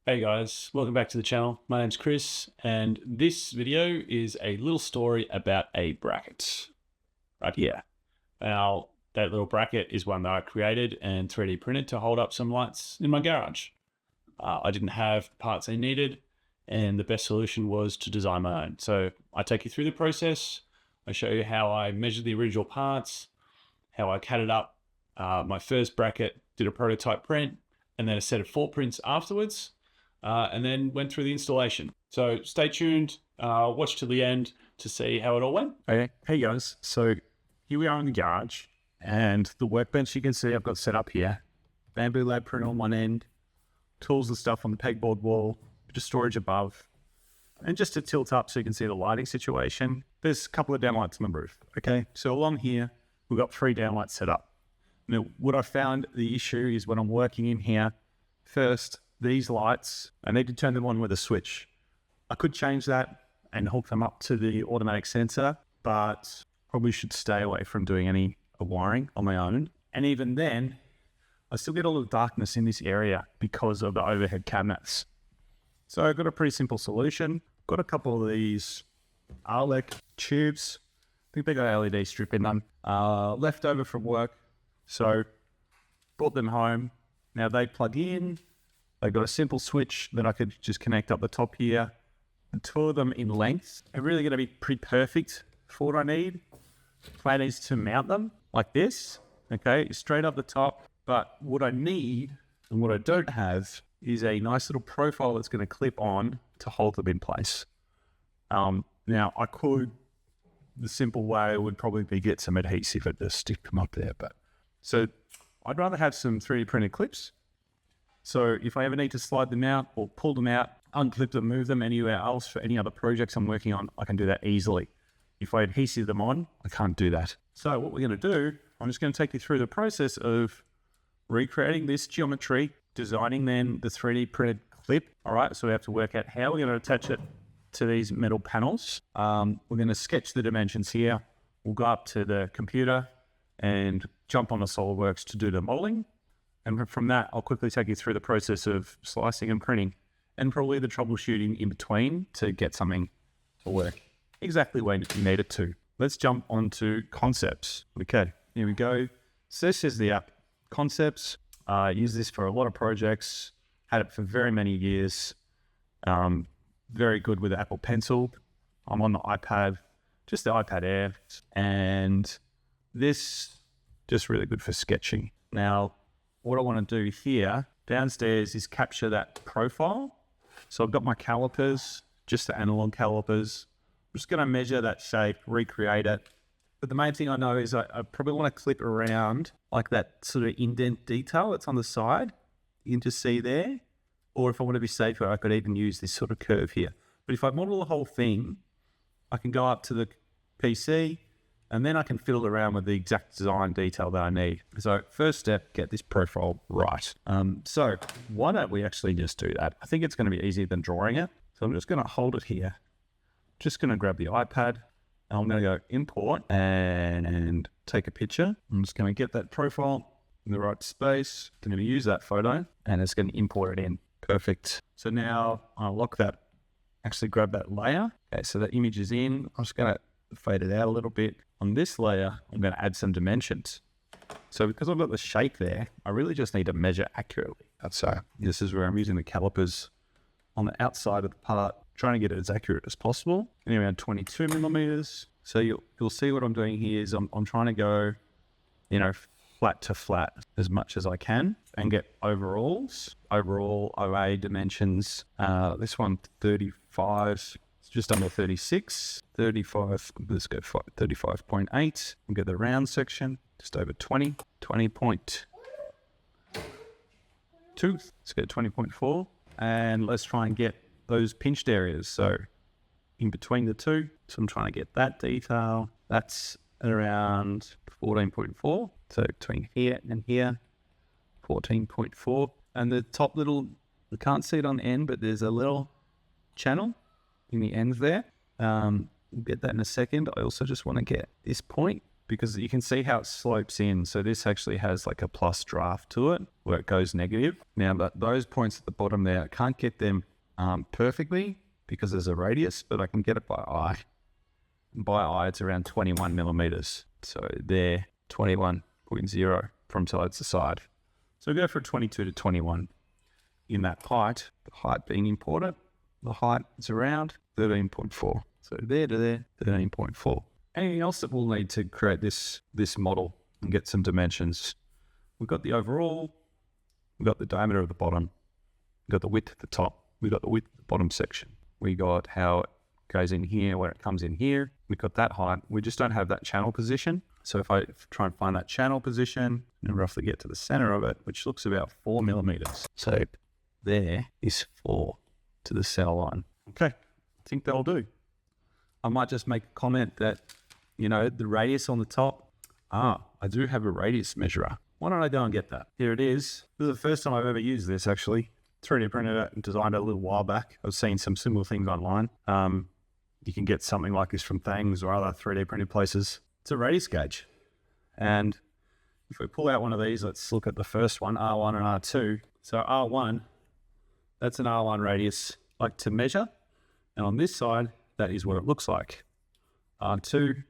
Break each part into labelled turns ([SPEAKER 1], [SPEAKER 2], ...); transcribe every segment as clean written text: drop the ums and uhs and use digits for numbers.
[SPEAKER 1] Hey guys, welcome back to the channel. My name's Chris, and this video is a little story about a bracket right here. Now, that little bracket is one that I created and 3D printed to hold up some lights in my garage. I didn't have the parts I needed, and the best solution was to design my own. So I take you through the process. I show you how I measured the original parts, how I CAD'd up my first bracket, did a prototype print, and then a set of 4 prints afterwards. And then went through the installation. So stay tuned, watch till the end to see how it all went.
[SPEAKER 2] Okay. Hey guys, so here we are in the garage, and the workbench you can see I've got set up here. BambuLab print on one end, tools and stuff on the pegboard wall, bit of storage above, and just to tilt up so you can see the lighting situation, there's a couple of downlights on the roof. Okay, so along here, we've got 3 downlights set up. Now, what I found the issue is when I'm working in here, first, these lights, I need to turn them on with a switch. I could change that and hook them up to the automatic sensor, but probably should stay away from doing any wiring on my own. And even then, I still get a little darkness in this area because of the overhead cabinets. So I've got a pretty simple solution. Got a couple of these Arlec tubes. I think they got LED strip in them. Left over from work. So brought them home. Now they plug in. They've got a simple switch that I could just connect up the top here. The 2 of them in length are really going to be pretty perfect for what I need. The plan is to mount them like this, okay, straight up the top. But what I need and what I don't have is a nice little profile that's going to clip on to hold them in place. Now, I could, the simple way would probably be get some adhesive and just stick them up there. But so I'd rather have some 3D printed clips. So if I ever need to slide them out or pull them out, unclip them, move them anywhere else for any other projects I'm working on, I can do that easily. If I adhesive them on, I can't do that. So what we're going to do, I'm just going to take you through the process of recreating this geometry, designing then the 3D printed clip. All right, so we have to work out how we're going to attach it to these metal panels. We're going to sketch the dimensions here. We'll go up to the computer and jump onto SolidWorks to do the modeling. And from that, I'll quickly take you through the process of slicing and printing and probably the troubleshooting in between to get something to work exactly where you need it to. Let's jump onto concepts. Okay, here we go. So this is the app, Concepts. Use this for a lot of projects. Had it for very many years. Very good with the Apple Pencil. I'm on the iPad, just the iPad Air. And this, just really good for sketching. Now, what I want to do here downstairs is capture that profile. So I've got my calipers, just the analog calipers. I'm just going to measure that shape, recreate it. But the main thing I know is I probably want to clip around like that sort of indent detail that's on the side. You can just see there. Or if I want to be safer, I could even use this sort of curve here. But if I model the whole thing, I can go up to the PC, and then I can fiddle around with the exact design detail that I need. So first step, get this profile right. So why don't we actually just do that? I think it's going to be easier than drawing it. So I'm just going to hold it here. Just going to grab the iPad. And I'm going to go import and take a picture. I'm just going to get that profile in the right space. I'm going to use that photo and it's going to import it in. Perfect. So now I'll lock that, actually grab that layer. Okay, so that image is in. I'm just going to fade it out a little bit. On this layer, I'm going to add some dimensions. So because I've got the shape there, I really just need to measure accurately. So this is where I'm using the calipers on the outside of the part, trying to get it as accurate as possible. And around 22 millimeters. So you'll see what I'm doing here is I'm trying to go, flat to flat as much as I can and get overalls. Overall OA dimensions. This one 35. Just under 36, 35, let's go 35.8. We'll get the round section, just over 20, 20.2. Let's get 20.4. And let's try and get those pinched areas. So in between the two, so I'm trying to get that detail. That's at around 14.4. So between here and here, 14.4. And the top little, you can't see it on the end, but there's a little channel in the ends there. We'll get that in a second. I also just want to get this point because you can see how it slopes in. So this actually has like a plus draft to it where it goes negative. Now, but those points at the bottom there, I can't get them perfectly because there's a radius, but I can get it by eye. And by eye, it's around 21 millimeters. So there, 21.0 from side to side. So go for 22 to 21 in that height, the height being important. The height is around 13.4. So there to there, 13.4. Anything else that we'll need to create this model and get some dimensions? We've got the overall, we've got the diameter of the bottom, we've got the width at the top, we've got the width of the bottom section. We got how it goes in here, where it comes in here. We've got that height. We just don't have that channel position. So if I try and find that channel position and roughly get to the center of it, which looks about 4 millimeters. So there is 4 to the center line. Okay, I think that'll do. I might just make a comment that, you know, the radius on the top, I do have a radius measurer. Why don't I go and get that? Here it is. This is the first time I've ever used this, actually. 3D printed it and designed it a little while back. I've seen some similar things online. You can get something like this from Thangs or other 3D printed places. It's a radius gauge. And if we pull out one of these, let's look at the first one, R1 and R2. So R1, that's an R1 radius, like to measure. And on this side, that is what it looks like. R2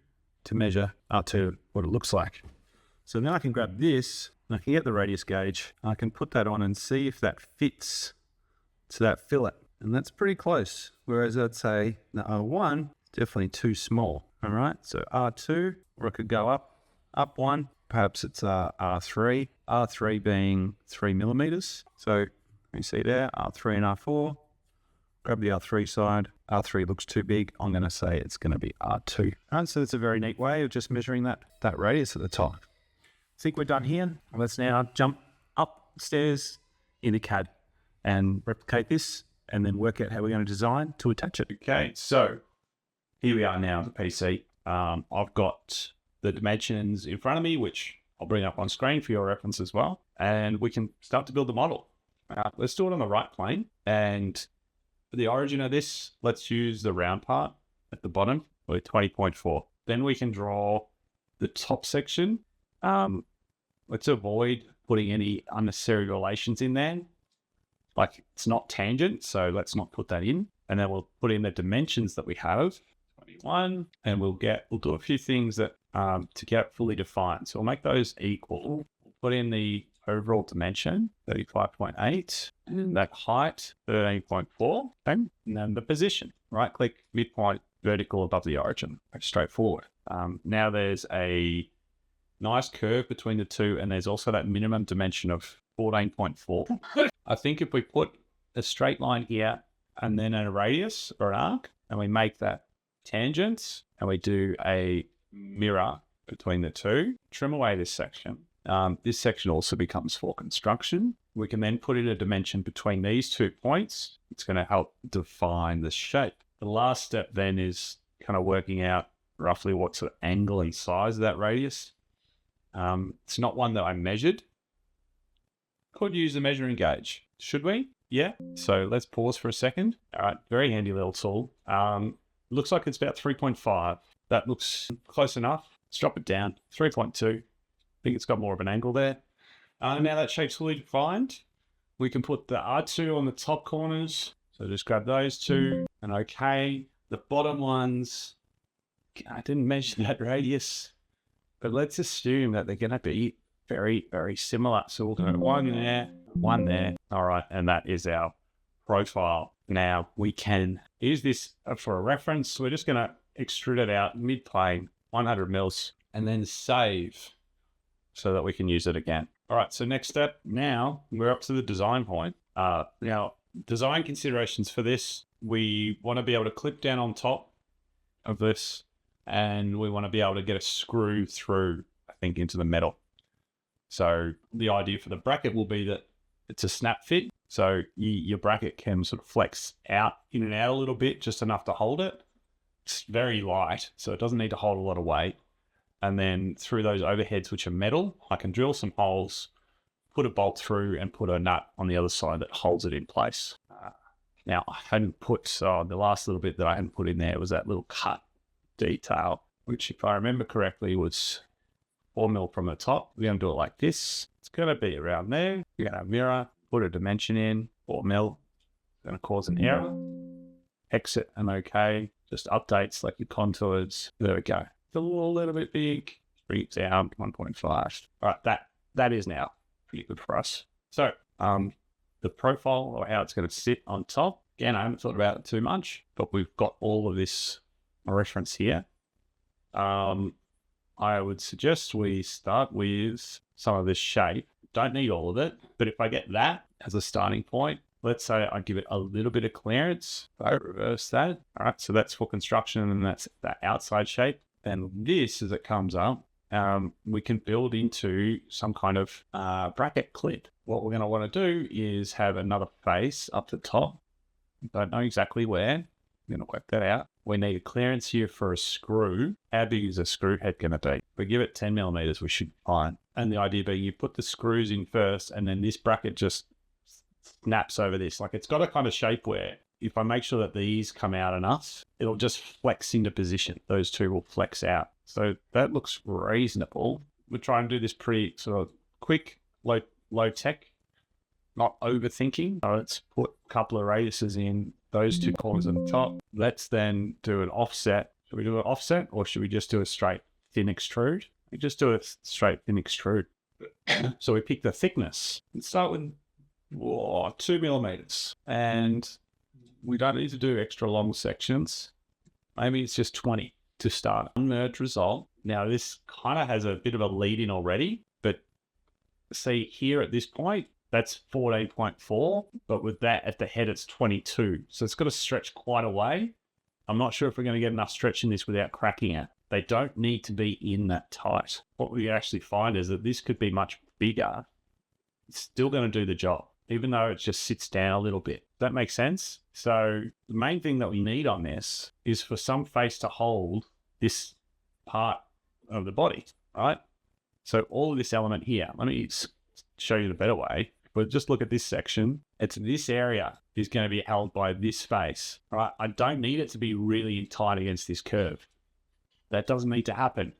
[SPEAKER 2] to measure, R2 what it looks like. So then I can grab this, and I can get the radius gauge. I can put that on and see if that fits to that fillet. And that's pretty close. Whereas I'd say the R1 is definitely too small. All right, so R2, or I could go up one. Perhaps it's R3. R3 being 3 millimeters. So you see there, R3 and R4. Grab the R3 side. R3 looks too big. I'm going to say it's going to be R2. All right, so that's a very neat way of just measuring that radius at the top. I think we're done here. Let's now jump upstairs into CAD and replicate this and then work out how we're going to design to attach it.
[SPEAKER 1] Okay, so here we are now on the PC. I've got the dimensions in front of me, which I'll bring up on screen for your reference as well. And we can start to build the model. Let's do it on the right plane. And for the origin of this, let's use the round part at the bottom with 20.4. Then we can draw the top section. Let's avoid putting any unnecessary relations in there. Like it's not tangent, so let's not put that in. And then we'll put in the dimensions that we have, 21, and we'll do a few things that to get fully defined. So we'll make those equal. We'll put in the overall dimension, 35.8, and that height, 13.4, okay? And then the position, right click, midpoint, vertical above the origin. Very straightforward. Now there's a nice curve between the two, and there's also that minimum dimension of 14.4. I think if we put a straight line here and then a radius or an arc, and we make that tangents, and we do a mirror between the two, trim away this section. This section also becomes for construction. We can then put in a dimension between these 2 points. It's going to help define the shape. The last step then is kind of working out roughly what sort of angle and size of that radius. It's not one that I measured. Could use a measuring gauge. Should we? Yeah. So let's pause for a second. All right. Very handy little tool. Looks like it's about 3.5. That looks close enough. Let's drop it down. 3.2. I think it's got more of an angle there. Now that shape's fully defined, we can put the R2 on the top corners. So just grab those two and okay. The bottom ones, I didn't measure that radius, but let's assume that they're going to be very, very similar. So we'll go one there. All right. And that is our profile. Now we can use this for a reference. We're just going to extrude it out mid-plane, 100 mils, and then save so that we can use it again. All right. So next step, now we're up to the design point. Now design considerations for this, we want to be able to clip down on top of this, and we want to be able to get a screw through, I think, into the metal. So the idea for the bracket will be that it's a snap fit. So your bracket can sort of flex out, in and out a little bit, just enough to hold it. It's very light, so it doesn't need to hold a lot of weight. And then through those overheads, which are metal, I can drill some holes, put a bolt through, and put a nut on the other side that holds it in place. Now, I hadn't put, the last little bit that I hadn't put in there was that little cut detail. which if I remember correctly was 4 mil from the top. We're going to do it like this. It's going to be around there. You're going to mirror, put a dimension in, 4 mil. Going to cause an error. Exit and OK. Just updates like your contours. There we go. It's a little bit big. Bring it down 1.5. All right, that is now pretty good for us. So the profile or how it's going to sit on top. Again, I haven't thought about it too much, but we've got all of this reference here. I would suggest we start with some of this shape. Don't need all of it, but if I get that as a starting point, let's say I give it a little bit of clearance. If I reverse that. All right, so that's for construction and that's that outside shape. And this, as it comes up, we can build into some kind of bracket clip. What we're going to want to do is have another face up the top. Don't know exactly where. I'm going to work that out. We need a clearance here for a screw. How big is a screw head going to be? If we give it 10 millimeters, we should be fine. And the idea being you put the screws in first and then this bracket just snaps over this. Like it's got a kind of shape where if I make sure that these come out enough, it'll just flex into position. Those two will flex out. So that looks reasonable. We'll try and do this pretty sort of quick, low tech, not overthinking. So let's put a couple of radiuses in those two corners at the top. Let's then do an offset. Should we do an offset or should we just do a straight thin extrude? We just do a straight thin extrude. So we pick the thickness and start with 2 millimeters. And we don't need to do extra long sections. Maybe it's just 20 to start. Unmerged result. Now this kind of has a bit of a lead in already, but see here at this point, that's 14.4, but with that at the head, it's 22. So it's got to stretch quite a way. I'm not sure if we're going to get enough stretch in this without cracking it. They don't need to be in that tight. What we actually find is that this could be much bigger. It's still going to do the job, even though it just sits down a little bit. Does that make sense? So the main thing that we need on this is for some face to hold this part of the body, right? So all of this element here, let me show you the better way. But just look at this section. It's this area is going to be held by this face, right? I don't need it to be really tight against this curve. That doesn't need to happen.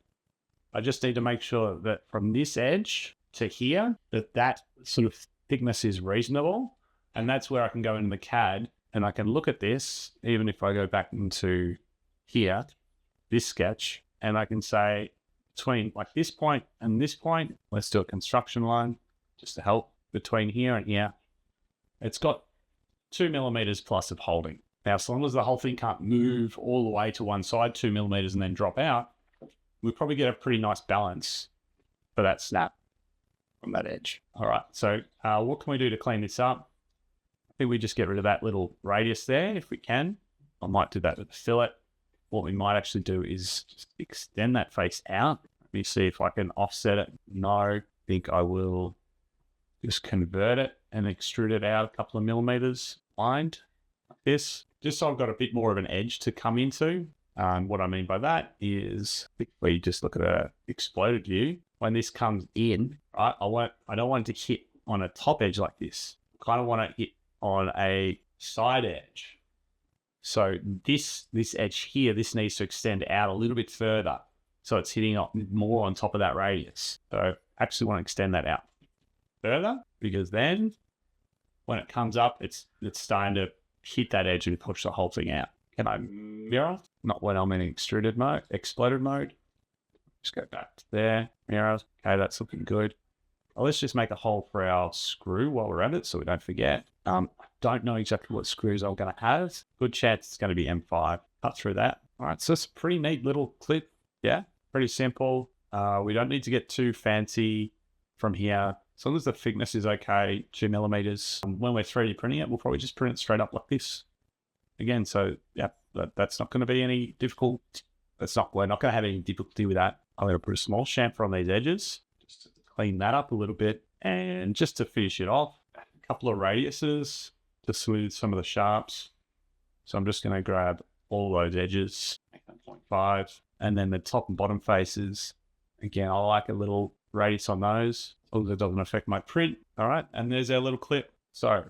[SPEAKER 1] I just need to make sure that from this edge to here, that sort of thickness is reasonable. And that's where I can go into the CAD and I can look at this, even if I go back into here, this sketch, and I can say between like this point and this point, let's do a construction line just to help. Between here and here, it's got 2 millimeters plus of holding. Now, as long as the whole thing can't move all the way to one side, 2 millimeters, and then drop out, we'll probably get a pretty nice balance for that snap from that edge. All right, so what can we do to clean this up? I think we just get rid of that little radius there if we can. I might do that with a fillet. What we might actually do is just extend that face out. Let me see if I can offset it. No, I think I will just convert it and extrude it out a couple of millimeters lined like this, just so I've got a bit more of an edge to come into. What I mean by that is where you just look at a exploded view. When this comes in, right, I don't want it to hit on a top edge like this. I kind of want to hit on a side edge. So this edge here, this needs to extend out a little bit further. So it's hitting more on top of that radius. So I actually want to extend that out further, because then when it comes up, it's starting to hit that edge and push the whole thing out. Can I mirror? Not when I'm in exploded mode. Just go back to there, mirror. Okay, that's looking good. Well, let's just make a hole for our screw while we're at it so we don't forget. Don't know exactly what screws I'm going to have. Good chance it's going to be M5. Cut through that. All right, so it's a pretty neat little clip. Yeah, pretty simple. We don't need to get too fancy from here. As long as the thickness is okay, 2 millimeters. When we're 3D printing it, we'll probably just print it straight up like this. Again, so yeah, that's not going to be any difficult. We're not going to have any difficulty with that. I'm going to put a small chamfer on these edges, just to clean that up a little bit. And just to finish it off, a couple of radiuses to smooth some of the sharps. So I'm just going to grab all those edges, make them 0.5. And then the top and bottom faces, again, I like a little radius on those, as long as it doesn't affect my print. All right, and there's our little clip. So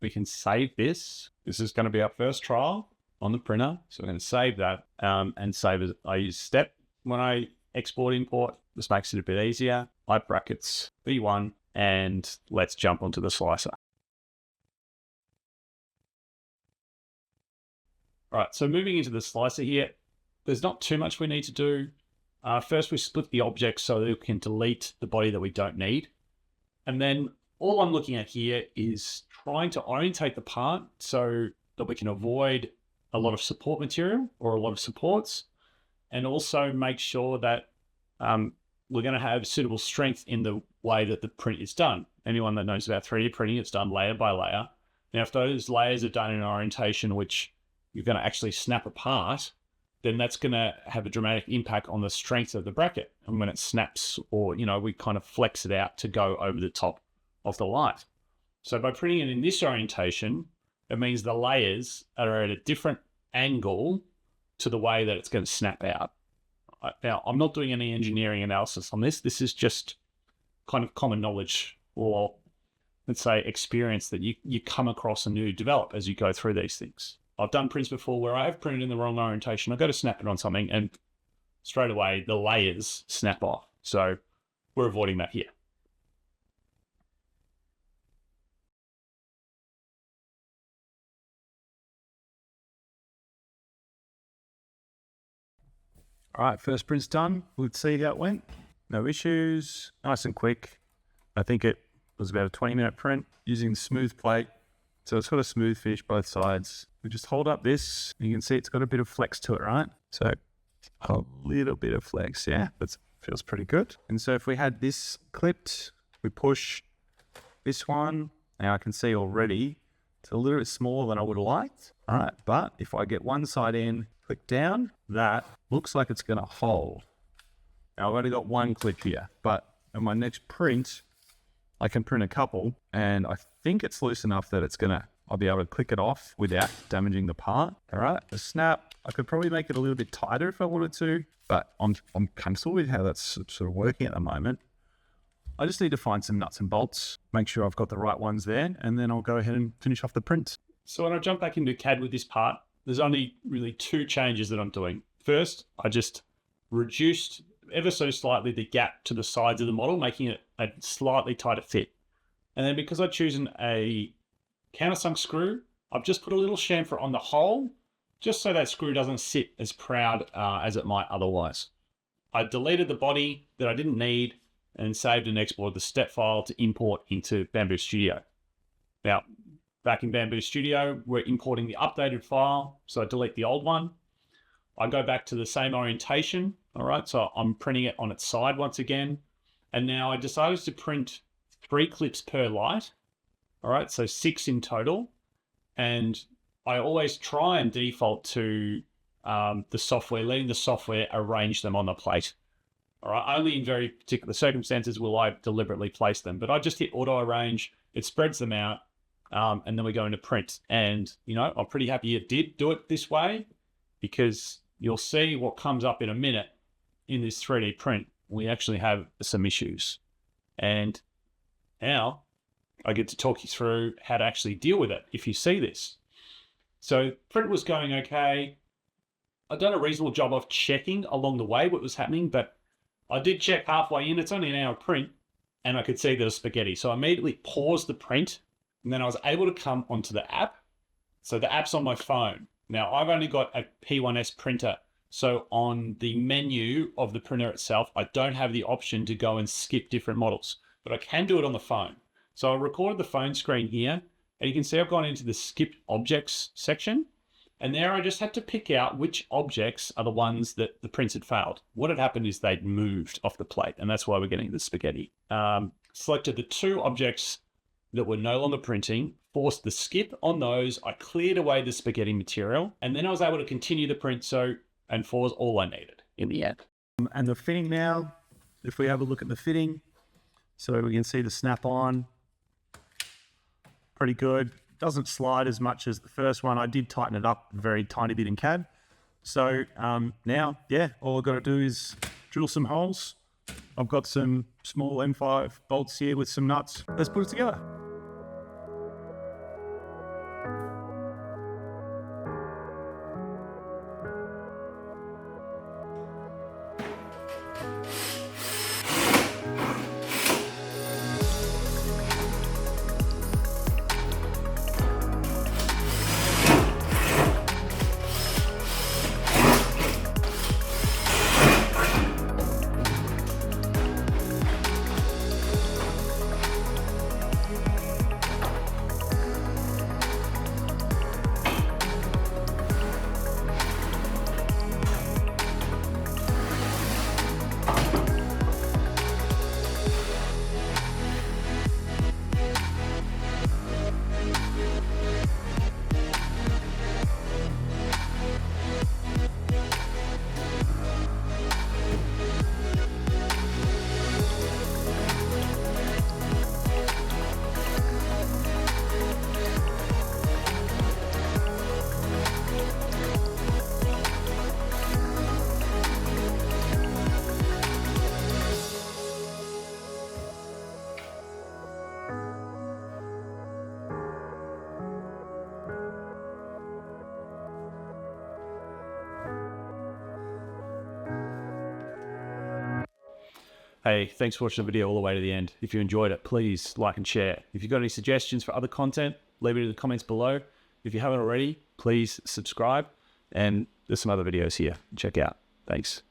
[SPEAKER 1] we can save this. This is going to be our first trial. on the printer. So I'm going to save that and save as I use step when I export import. This makes it a bit easier. Pipe brackets B1, and let's jump onto the slicer. All right, so moving into the slicer here, there's not too much we need to do. First, we split the objects so that we can delete the body that we don't need. And then all I'm looking at here is trying to orientate the part so that we can avoid a lot of support material or a lot of supports, and also make sure that we're going to have suitable strength in the way that the print is done. Anyone that knows about 3D printing, it's done layer by layer. Now, if those layers are done in an orientation which you're going to actually snap apart, then that's going to have a dramatic impact on the strength of the bracket. And when it snaps, or, you know, we kind of flex it out to go over the top of the light. So by printing it in this orientation, it means the layers are at a different angle to the way that it's going to snap out. Now, I'm not doing any engineering analysis on this. This is just kind of common knowledge, or let's say experience that you come across and you develop as you go through these things. I've done prints before where I have printed in the wrong orientation. I go to snap it on something and straight away the layers snap off. So we're avoiding that here.
[SPEAKER 2] All right, first print's done. Let's see how it went. No issues, nice and quick. I think it was about a 20-minute print using the smooth plate. So it's got a smooth finish both sides. We just hold up this, and you can see it's got a bit of flex to it, right? So a little bit of flex, yeah, that feels pretty good. And so if we had this clipped, we push this one. Now I can see already it's a little bit smaller than I would have liked. All right, but if I get one side in, click down, that looks like it's gonna hold. Now I've only got one clip here, but in my next print, I can print a couple, and I think it's loose enough that I'll be able to click it off without damaging the part. All right, the snap, I could probably make it a little bit tighter if I wanted to, but I'm comfortable with how that's sort of working at the moment. I just need to find some nuts and bolts, make sure I've got the right ones there, and then I'll go ahead and finish off the print.
[SPEAKER 1] So when I jump back into CAD with this part, there's only really two changes that I'm doing. First, I just reduced ever so slightly the gap to the sides of the model, making it a slightly tighter fit. And then because I've chosen a countersunk screw, I've just put a little chamfer on the hole, just so that screw doesn't sit as proud as it might otherwise. I deleted the body that I didn't need and saved and exported the step file to import into Bambu Studio. Now, back in Bambu Studio, we're importing the updated file, so I delete the old one. I go back to the same orientation, all right, so I'm printing it on its side once again. And now I decided to print 3 clips per light, all right, so 6 in total. And I always try and default to the software, letting the software arrange them on the plate. All right, only in very particular circumstances will I deliberately place them, but I just hit auto arrange, it spreads them out, and then we go into print. And, you know, I'm pretty happy it did do it this way, because you'll see what comes up in a minute in this 3D print. We actually have some issues. And now I get to talk you through how to actually deal with it if you see this. So print was going okay. I've done a reasonable job of checking along the way what was happening, but I did check halfway in. It's only an hour print, and I could see there was spaghetti. So I immediately paused the print, and then I was able to come onto the app. So the app's on my phone. Now, I've only got a P1S printer, so on the menu of the printer itself, I don't have the option to go and skip different models, but I can do it on the phone. So I recorded the phone screen here, and you can see I've gone into the skip objects section, and there I just had to pick out which objects are the ones that the prints had failed. What had happened is they'd moved off the plate, and that's why we're getting the spaghetti. Selected the 2 objects that were no longer printing, forced the skip on those, I cleared away the spaghetti material, and then I was able to continue the print, and 4 was all I needed in the end.
[SPEAKER 2] And the fitting now, if we have a look at the fitting, so we can see the snap on, pretty good. Doesn't slide as much as the first one. I did tighten it up a very tiny bit in CAD. So now, yeah, all I've got to do is drill some holes. I've got some small M5 bolts here with some nuts. Let's put it together.
[SPEAKER 1] Hey, thanks for watching the video all the way to the end. If you enjoyed it, please like and share. If you've got any suggestions for other content, leave it in the comments below. If you haven't already, please subscribe. And there's some other videos here. Check out. Thanks.